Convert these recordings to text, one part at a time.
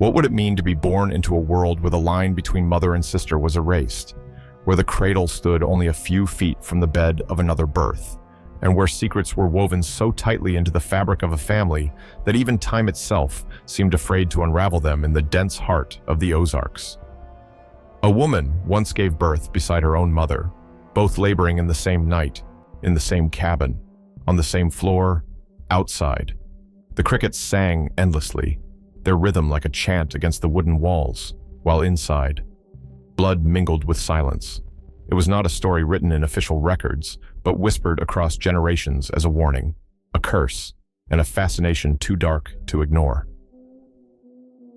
What would it mean to be born into a world where the line between mother and sister was erased, where the cradle stood only a few feet from the bed of another birth, and where secrets were woven so tightly into the fabric of a family that even time itself seemed afraid to unravel them in the dense heart of the Ozarks? A woman once gave birth beside her own mother, both laboring in the same night, in the same cabin, on the same floor, outside. The crickets sang endlessly, their rhythm like a chant against the wooden walls, while inside, blood mingled with silence. It was not a story written in official records, but whispered across generations as a warning, a curse, and a fascination too dark to ignore.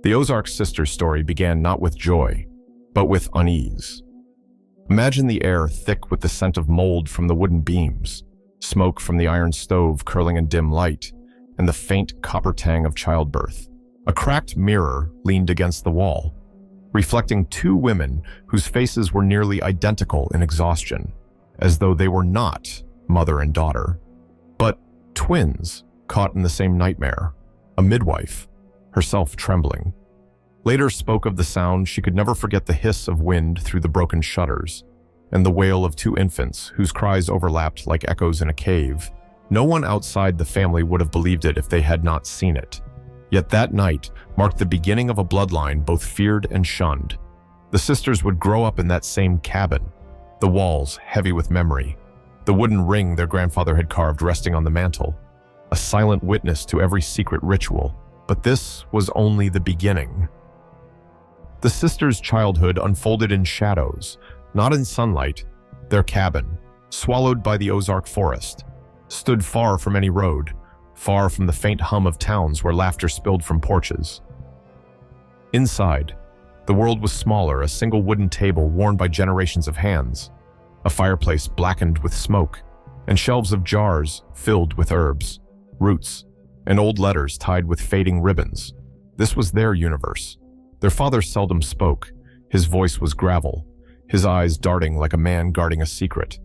The Ozark sisters' story began not with joy, but with unease. Imagine the air thick with the scent of mold from the wooden beams, smoke from the iron stove curling in dim light, and the faint copper tang of childbirth. A cracked mirror leaned against the wall, reflecting two women whose faces were nearly identical in exhaustion, as though they were not mother and daughter, but twins caught in the same nightmare, a midwife, herself trembling. Later spoke of the sound she could never forget, the hiss of wind through the broken shutters, and the wail of two infants whose cries overlapped like echoes in a cave. No one outside the family would have believed it if they had not seen it. Yet that night marked the beginning of a bloodline both feared and shunned. The sisters would grow up in that same cabin, the walls heavy with memory, the wooden ring their grandfather had carved resting on the mantel, a silent witness to every secret ritual. But this was only the beginning. The sisters' childhood unfolded in shadows, not in sunlight. Their cabin, swallowed by the Ozark forest, stood far from any road, far from the faint hum of towns where laughter spilled from porches. Inside, the world was smaller, a single wooden table worn by generations of hands, a fireplace blackened with smoke, and shelves of jars filled with herbs, roots, and old letters tied with fading ribbons. This was their universe. Their father seldom spoke. His voice was gravel, his eyes darting like a man guarding a secret.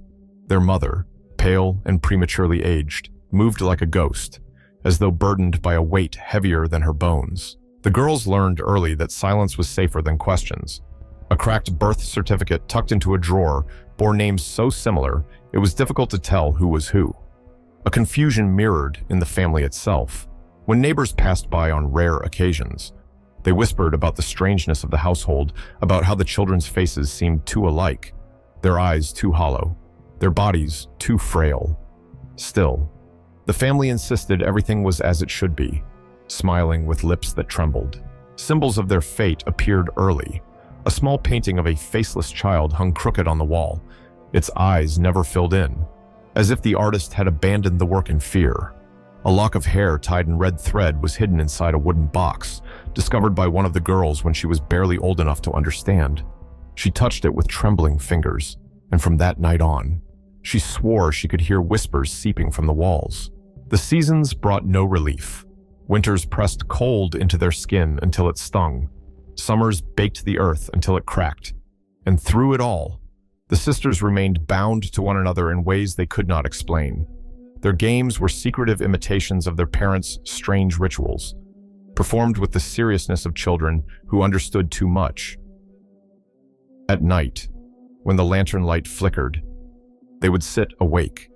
Their mother, pale and prematurely aged, moved like a ghost, as though burdened by a weight heavier than her bones. The girls learned early that silence was safer than questions. A cracked birth certificate tucked into a drawer bore names so similar it was difficult to tell who was who. A confusion mirrored in the family itself. When neighbors passed by on rare occasions, they whispered about the strangeness of the household, about how the children's faces seemed too alike, their eyes too hollow, their bodies too frail. Still, the family insisted everything was as it should be, smiling with lips that trembled. Symbols of their fate appeared early. A small painting of a faceless child hung crooked on the wall, its eyes never filled in, as if the artist had abandoned the work in fear. A lock of hair tied in red thread was hidden inside a wooden box, discovered by one of the girls when she was barely old enough to understand. She touched it with trembling fingers, and from that night on, she swore she could hear whispers seeping from the walls. The seasons brought no relief. Winters pressed cold into their skin until it stung. Summers baked the earth until it cracked. And through it all, the sisters remained bound to one another in ways they could not explain. Their games were secretive imitations of their parents' strange rituals, performed with the seriousness of children who understood too much. At night, when the lantern light flickered, they would sit awake,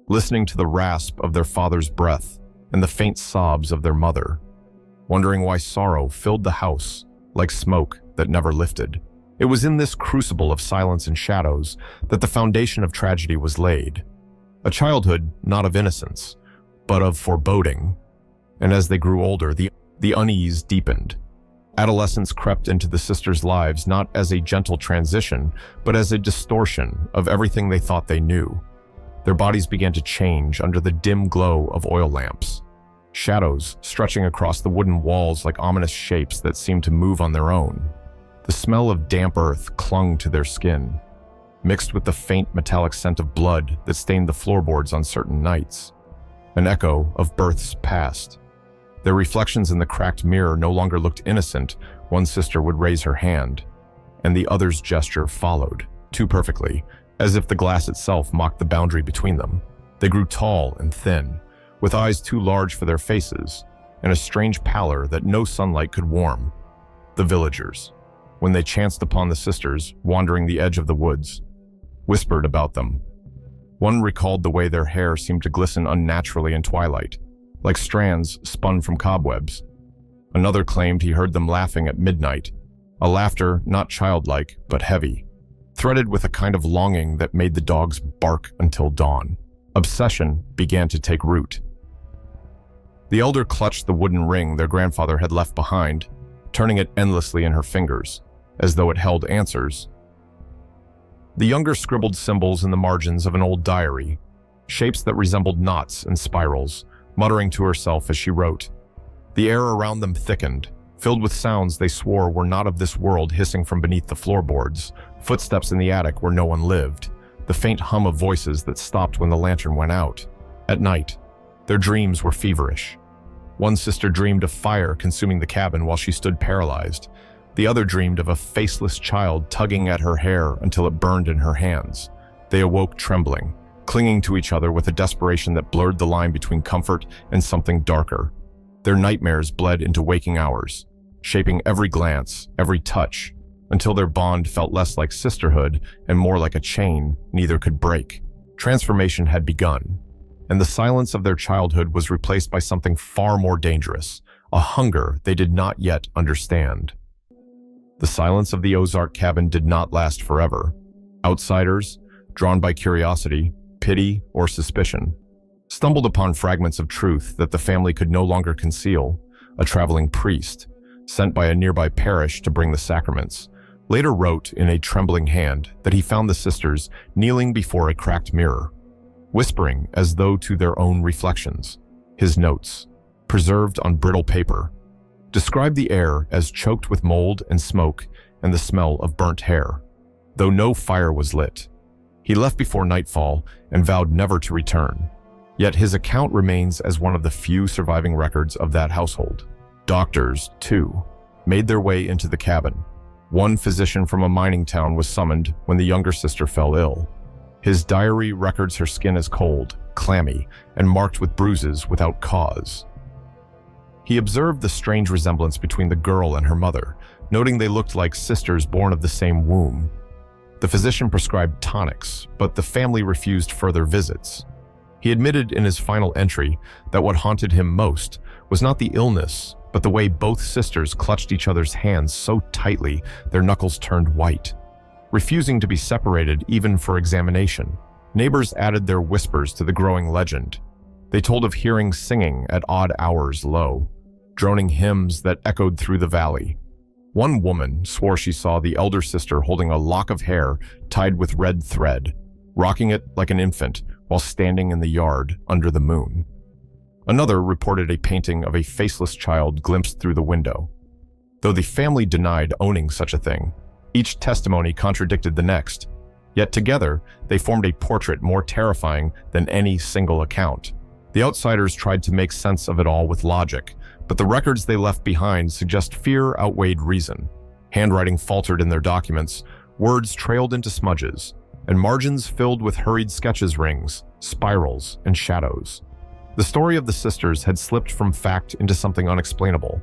listening to the rasp of their father's breath and the faint sobs of their mother, wondering why sorrow filled the house like smoke that never lifted. It was in this crucible of silence and shadows that the foundation of tragedy was laid. A childhood not of innocence, but of foreboding. And as they grew older, the unease deepened. Adolescence crept into the sisters' lives not as a gentle transition, but as a distortion of everything they thought they knew. Their bodies began to change under the dim glow of oil lamps, shadows stretching across the wooden walls like ominous shapes that seemed to move on their own. The smell of damp earth clung to their skin, mixed with the faint metallic scent of blood that stained the floorboards on certain nights, an echo of births past. Their reflections in the cracked mirror no longer looked innocent. One sister would raise her hand, and the other's gesture followed, too perfectly, as if the glass itself mocked the boundary between them. They grew tall and thin, with eyes too large for their faces, and a strange pallor that no sunlight could warm. The villagers, when they chanced upon the sisters wandering the edge of the woods, whispered about them. One recalled the way their hair seemed to glisten unnaturally in twilight, like strands spun from cobwebs. Another claimed he heard them laughing at midnight, a laughter not childlike but heavy, threaded with a kind of longing that made the dogs bark until dawn. Obsession began to take root. The elder clutched the wooden ring their grandfather had left behind, turning it endlessly in her fingers, as though it held answers. The younger scribbled symbols in the margins of an old diary, shapes that resembled knots and spirals, muttering to herself as she wrote. The air around them thickened, filled with sounds they swore were not of this world hissing from beneath the floorboards, footsteps in the attic where no one lived, the faint hum of voices that stopped when the lantern went out. At night, their dreams were feverish. One sister dreamed of fire consuming the cabin while she stood paralyzed. The other dreamed of a faceless child tugging at her hair until it burned in her hands. They awoke trembling, clinging to each other with a desperation that blurred the line between comfort and something darker. Their nightmares bled into waking hours, shaping every glance, every touch, until their bond felt less like sisterhood and more like a chain neither could break. Transformation had begun, and the silence of their childhood was replaced by something far more dangerous, a hunger they did not yet understand. The silence of the Ozark cabin did not last forever. Outsiders, drawn by curiosity, pity, or suspicion, stumbled upon fragments of truth that the family could no longer conceal. A traveling priest, sent by a nearby parish to bring the sacraments, later wrote in a trembling hand that he found the sisters kneeling before a cracked mirror, whispering as though to their own reflections. His notes, preserved on brittle paper, described the air as choked with mold and smoke and the smell of burnt hair, though no fire was lit. He left before nightfall and vowed never to return. Yet his account remains as one of the few surviving records of that household. Doctors, too, made their way into the cabin. One physician from a mining town was summoned when the younger sister fell ill. His diary records her skin as cold, clammy, and marked with bruises without cause. He observed the strange resemblance between the girl and her mother, noting they looked like sisters born of the same womb. The physician prescribed tonics, but the family refused further visits. He admitted in his final entry that what haunted him most was not the illness, but the way both sisters clutched each other's hands so tightly their knuckles turned white, refusing to be separated even for examination. Neighbors added their whispers to the growing legend. They told of hearing singing at odd hours low, droning hymns that echoed through the valley. One woman swore she saw the elder sister holding a lock of hair tied with red thread, rocking it like an infant while standing in the yard under the moon. Another reported a painting of a faceless child glimpsed through the window. Though the family denied owning such a thing, each testimony contradicted the next, yet together they formed a portrait more terrifying than any single account. The outsiders tried to make sense of it all with logic, but the records they left behind suggest fear outweighed reason. Handwriting faltered in their documents, words trailed into smudges, and margins filled with hurried sketches rings, spirals, and shadows. The story of the sisters had slipped from fact into something unexplainable,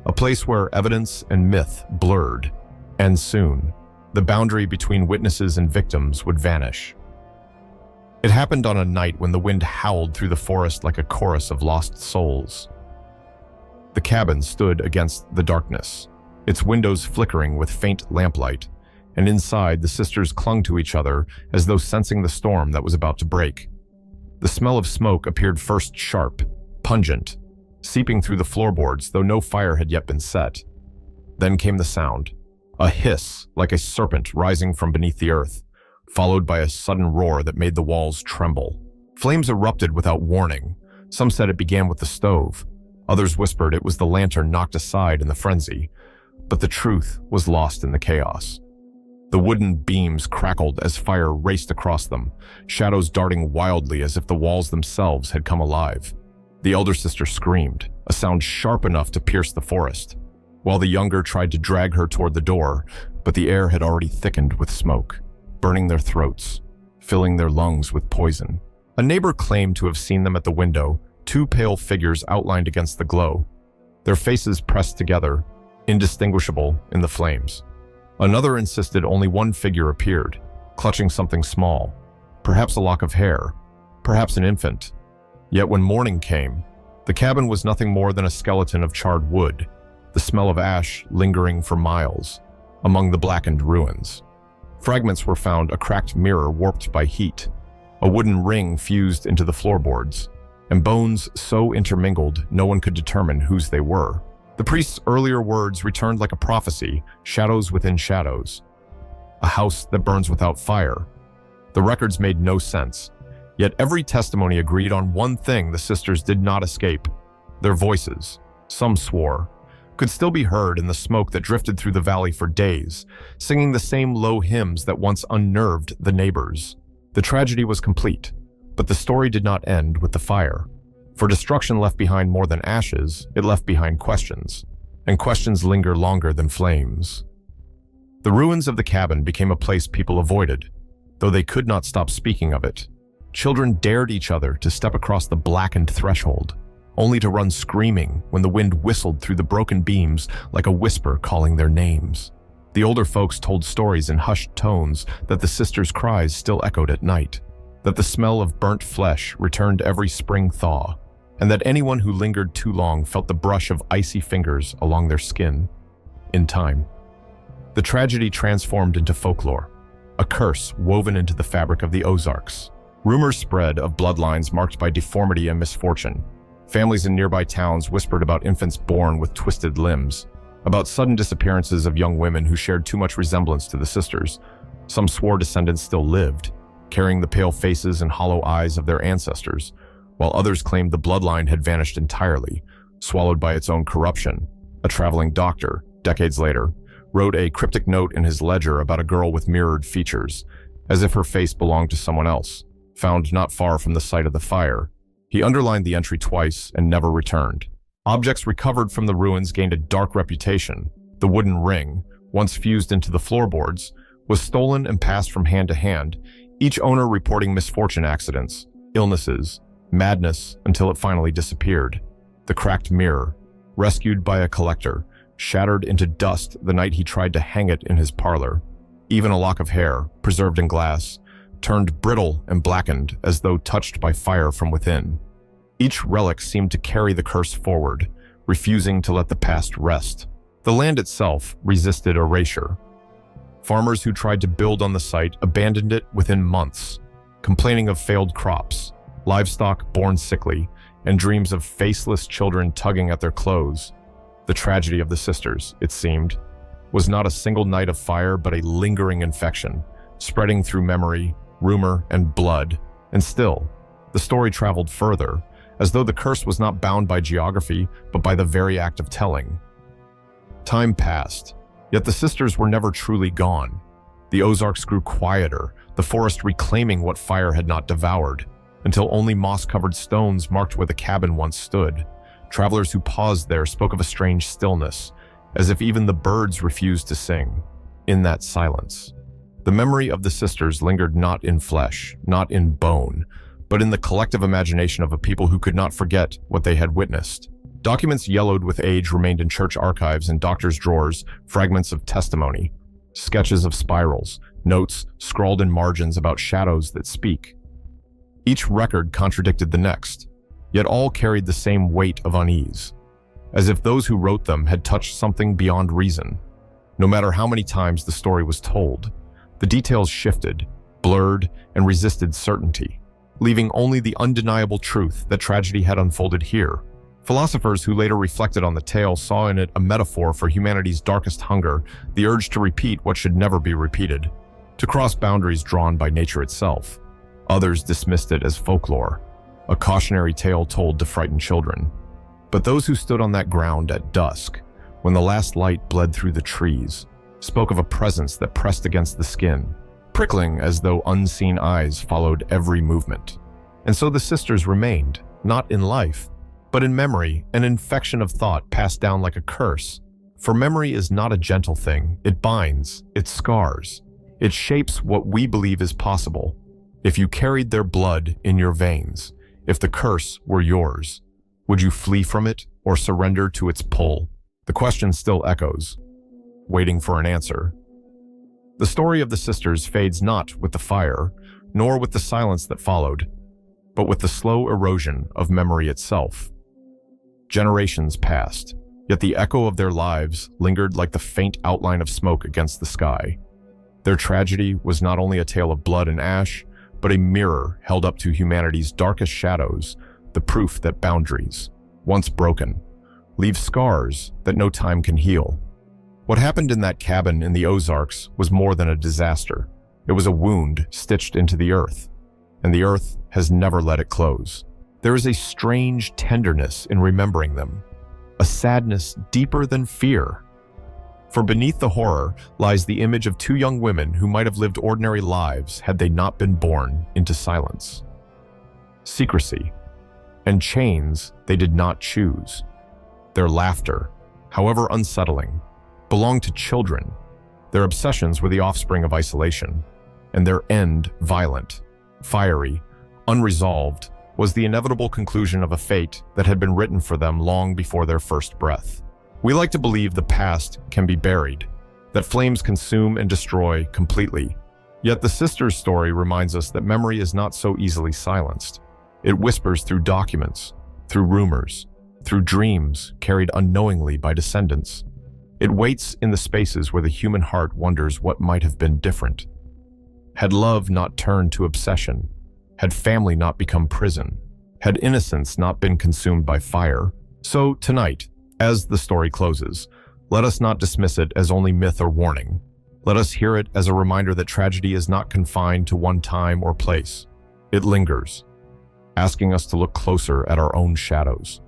a place where evidence and myth blurred, and soon, the boundary between witnesses and victims would vanish. It happened on a night when the wind howled through the forest like a chorus of lost souls. The cabin stood against the darkness, its windows flickering with faint lamplight, and inside the sisters clung to each other as though sensing the storm that was about to break. The smell of smoke appeared first sharp, pungent, seeping through the floorboards, though no fire had yet been set. Then came the sound, a hiss like a serpent rising from beneath the earth, followed by a sudden roar that made the walls tremble. Flames erupted without warning. Some said it began with the stove. Others whispered it was the lantern knocked aside in the frenzy. But the truth was lost in the chaos. The wooden beams crackled as fire raced across them, shadows darting wildly as if the walls themselves had come alive. The elder sister screamed, a sound sharp enough to pierce the forest, while the younger tried to drag her toward the door, but the air had already thickened with smoke, burning their throats, filling their lungs with poison. A neighbor claimed to have seen them at the window, two pale figures outlined against the glow, their faces pressed together, indistinguishable in the flames. Another insisted only one figure appeared, clutching something small, perhaps a lock of hair, perhaps an infant. Yet when morning came, the cabin was nothing more than a skeleton of charred wood, the smell of ash lingering for miles among the blackened ruins. Fragments were found: a cracked mirror warped by heat, a wooden ring fused into the floorboards, and bones so intermingled no one could determine whose they were. The priest's earlier words returned like a prophecy: shadows within shadows. A house that burns without fire. The records made no sense, yet every testimony agreed on one thing: the sisters did not escape. Their voices, some swore, could still be heard in the smoke that drifted through the valley for days, singing the same low hymns that once unnerved the neighbors. The tragedy was complete, but the story did not end with the fire. For destruction left behind more than ashes, it left behind questions, and questions linger longer than flames. The ruins of the cabin became a place people avoided, though they could not stop speaking of it. Children dared each other to step across the blackened threshold, only to run screaming when the wind whistled through the broken beams like a whisper calling their names. The older folks told stories in hushed tones that the sisters' cries still echoed at night, that the smell of burnt flesh returned every spring thaw, and that anyone who lingered too long felt the brush of icy fingers along their skin. In time, the tragedy transformed into folklore, a curse woven into the fabric of the Ozarks. Rumors spread of bloodlines marked by deformity and misfortune. Families in nearby towns whispered about infants born with twisted limbs, about sudden disappearances of young women who shared too much resemblance to the sisters. Some swore descendants still lived, carrying the pale faces and hollow eyes of their ancestors, while others claimed the bloodline had vanished entirely, swallowed by its own corruption. A traveling doctor, decades later, wrote a cryptic note in his ledger about a girl with mirrored features, as if her face belonged to someone else, found not far from the site of the fire. He underlined the entry twice and never returned. Objects recovered from the ruins gained a dark reputation. The wooden ring, once fused into the floorboards, was stolen and passed from hand to hand, each owner reporting misfortune accidents, illnesses, madness, until it finally disappeared. The cracked mirror, rescued by a collector, shattered into dust the night he tried to hang it in his parlor. Even a lock of hair, preserved in glass, turned brittle and blackened as though touched by fire from within. Each relic seemed to carry the curse forward, refusing to let the past rest. The land itself resisted erasure. Farmers who tried to build on the site abandoned it within months, complaining of failed crops, livestock born sickly, and dreams of faceless children tugging at their clothes. The tragedy of the sisters, it seemed, was not a single night of fire but a lingering infection, spreading through memory, rumor, and blood. And still, the story traveled further, as though the curse was not bound by geography, but by the very act of telling. Time passed, yet the sisters were never truly gone. The Ozarks grew quieter, the forest reclaiming what fire had not devoured, until only moss-covered stones marked where the cabin once stood. Travelers who paused there spoke of a strange stillness, as if even the birds refused to sing. In that silence, the memory of the sisters lingered not in flesh, not in bone, but in the collective imagination of a people who could not forget what they had witnessed. Documents yellowed with age remained in church archives and doctors' drawers, fragments of testimony, sketches of spirals, notes scrawled in margins about shadows that speak. Each record contradicted the next, yet all carried the same weight of unease, as if those who wrote them had touched something beyond reason. No matter how many times the story was told, the details shifted, blurred, and resisted certainty, leaving only the undeniable truth that tragedy had unfolded here. Philosophers who later reflected on the tale saw in it a metaphor for humanity's darkest hunger, the urge to repeat what should never be repeated, to cross boundaries drawn by nature itself. Others dismissed it as folklore, a cautionary tale told to frighten children. But those who stood on that ground at dusk, when the last light bled through the trees, spoke of a presence that pressed against the skin, prickling as though unseen eyes followed every movement. And so the sisters remained, not in life, but in memory, an infection of thought passed down like a curse. For memory is not a gentle thing. It binds, it scars, it shapes what we believe is possible. If you carried their blood in your veins, if the curse were yours, would you flee from it or surrender to its pull? The question still echoes, waiting for an answer. The story of the sisters fades not with the fire, nor with the silence that followed, but with the slow erosion of memory itself. Generations passed, yet the echo of their lives lingered like the faint outline of smoke against the sky. Their tragedy was not only a tale of blood and ash, but a mirror held up to humanity's darkest shadows, the proof that boundaries, once broken, leave scars that no time can heal. What happened in that cabin in the Ozarks was more than a disaster. It was a wound stitched into the earth, and the earth has never let it close. There is a strange tenderness in remembering them, a sadness deeper than fear. For beneath the horror lies the image of two young women who might have lived ordinary lives had they not been born into silence. Secrecy, and chains they did not choose. Their laughter, however unsettling, belonged to children. Their obsessions were the offspring of isolation, and their end violent, fiery, unresolved, was the inevitable conclusion of a fate that had been written for them long before their first breath. We like to believe the past can be buried, that flames consume and destroy completely. Yet the sisters' story reminds us that memory is not so easily silenced. It whispers through documents, through rumors, through dreams carried unknowingly by descendants. It waits in the spaces where the human heart wonders what might have been different. Had love not turned to obsession? Had family not become prison? Had innocence not been consumed by fire? So tonight, as the story closes, let us not dismiss it as only myth or warning. Let us hear it as a reminder that tragedy is not confined to one time or place. It lingers, asking us to look closer at our own shadows.